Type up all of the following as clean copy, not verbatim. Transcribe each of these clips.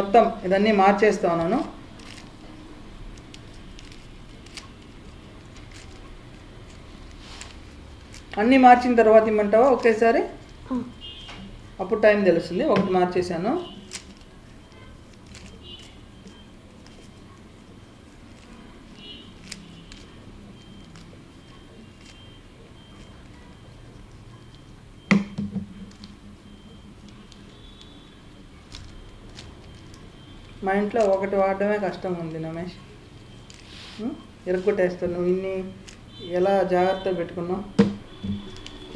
మొత్తం ఇదన్నీ మార్చేస్తా ఉన్నాను. అన్నీ మార్చిన తర్వాత ఇమ్మంటావా ఒకేసారి? అప్పుడు టైం తెలుస్తుంది. ఒకటి మార్చేసాను. మా ఇంట్లో ఒకటి వాడడమే కష్టం ఉంది రమేష్. ఇరగొట్టేస్తాను. నువ్వు ఇన్ని ఎలా జాగ్రత్తగా పెట్టుకున్నావు?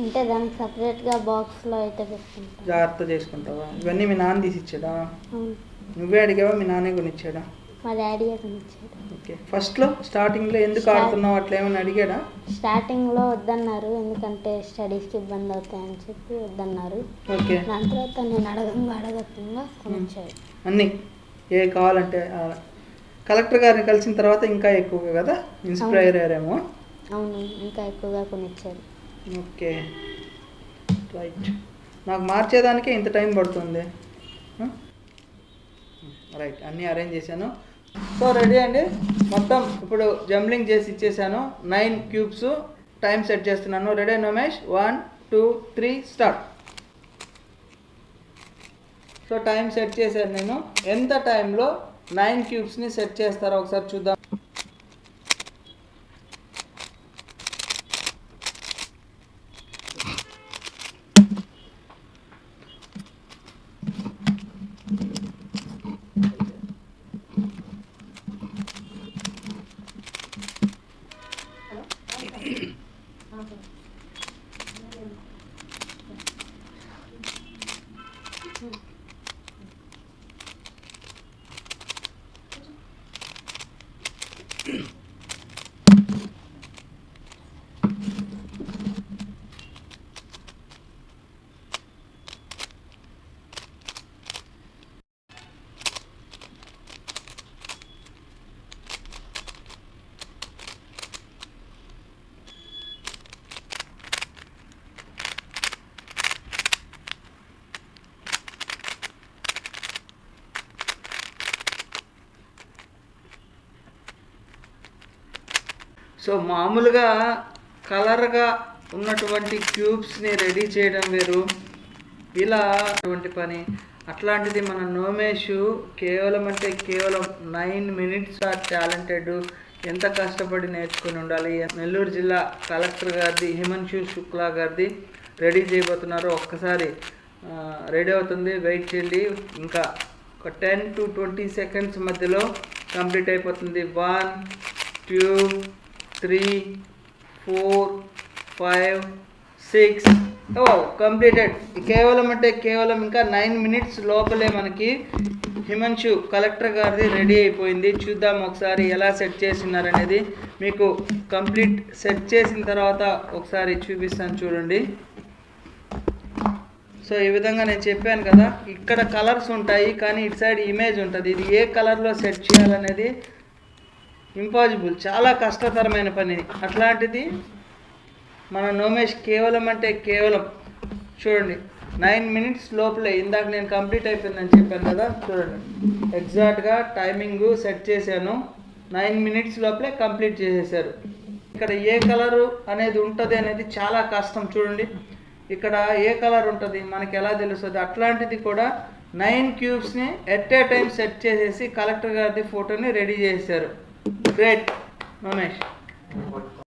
అంటే దానికి సపరేట్గా బాక్స్లో అయితే పెట్టుకుంటా. జాగ్రత్త చేసుకుంటావా? ఇవన్నీ మీ నాన్న తీసి ఇచ్చాడా? నువ్వే అడిగావా మీ నాన్నే కొనిచ్చాడా? మా డాడీయే కొనిచ్చాడు. ఓకే. ఫస్ట్లో స్టార్టింగ్లో ఎందుకు ఆడుతున్నావు అట్లా ఏమైనా అడిగాడా? స్టార్టింగ్లో వద్దన్నారు, ఎందుకంటే స్టడీస్కి ఇబ్బంది అవుతాయని చెప్పి వద్దన్నారు. ఓకే. దాని తర్వాత నేను అడగకుండా కొనిచ్చాడు. అన్నీ ఏ కావాలంటే కలెక్టర్ గారిని కలిసిన తర్వాత ఇంకా ఎక్కువగా కదా ఇన్స్పైర్ అయ్యారేమో. అవును, ఇంకా ఎక్కువగా కొనిచ్చాడు. Okay right. నాకు మార్చేదానికే ఇంత టైం పడుతుంది. రైట్, అన్నీ అరేంజ్ చేశాను. సో రెడీ అండి. మొత్తం ఇప్పుడు జంబ్లింగ్ చేసి ఇచ్చేసాను. 9 క్యూబ్స్. టైం సెట్ చేస్తున్నాను. Ready Ramesh? 1 2 3 start. So time set చేశాను నేను. ఎంత టైంలో 9 క్యూబ్స్ని సెట్ చేస్తారో ఒకసారి చూద్దాం. సో మామూలుగా కలర్గా ఉన్నటువంటి క్యూబ్స్ని రెడీ చేయడం వేరు, ఇలా అటువంటి పని. అట్లాంటిది మన నోమేష్ కేవలం 9 మినిట్స్. టాలెంటెడ్, ఎంత కష్టపడి నేర్చుకుని ఉండాలి. నెల్లూరు జిల్లా కలెక్టర్ గారిది హిమాంశు శుక్లా గారిది రెడీ చేయబోతున్నారు. ఒక్కసారి రెడీ అవుతుంది, వెయిట్ చేయండి. ఇంకా ఒక 10 to 20 సెకండ్స్ మధ్యలో కంప్లీట్ అయిపోతుంది. 1 2 3 4 5 6 కంప్లీటెడ్. కేవలం ఇంకా 9 మినిట్స్ లోపలే మనకి హిమాంశు కలెక్టర్ గారిది రెడీ అయిపోయింది. చూద్దాం ఒకసారి ఎలా సెట్ చేసినారనేది. మీకు కంప్లీట్ సెట్ చేసిన తర్వాత ఒకసారి చూపిస్తాను, చూడండి. సో ఈ విధంగా నేను చెప్పాను కదా, ఇక్కడ కలర్స్ ఉంటాయి కానీ ఇటు సైడ్ ఇమేజ్ ఉంటుంది. ఇది ఏ కలర్లో సెట్ చేయాలనేది ఇంపాసిబుల్, చాలా కష్టతరమైన పని. అట్లాంటిది మన నోమేష్ కేవలం చూడండి 9 మినిట్స్ లోపలే. ఇందాక నేను కంప్లీట్ అయిపోయిందని చెప్పాను కదా, చూడండి ఎగ్జాక్ట్గా టైమింగ్ సెట్ చేశాను. 9 మినిట్స్ లోపలే కంప్లీట్ చేసేసారు. ఇక్కడ ఏ కలరు అనేది ఉంటుంది అనేది చాలా కష్టం. చూడండి ఇక్కడ ఏ కలర్ ఉంటుంది మనకి ఎలా తెలుస్తుంది. అట్లాంటిది కూడా 9 క్యూబ్స్ని ఎట్ ఏ టైం సెట్ చేసేసి కలెక్టర్ గారి ఫోటోని రెడీ చేశారు. గ్రేట్ నోమేష్.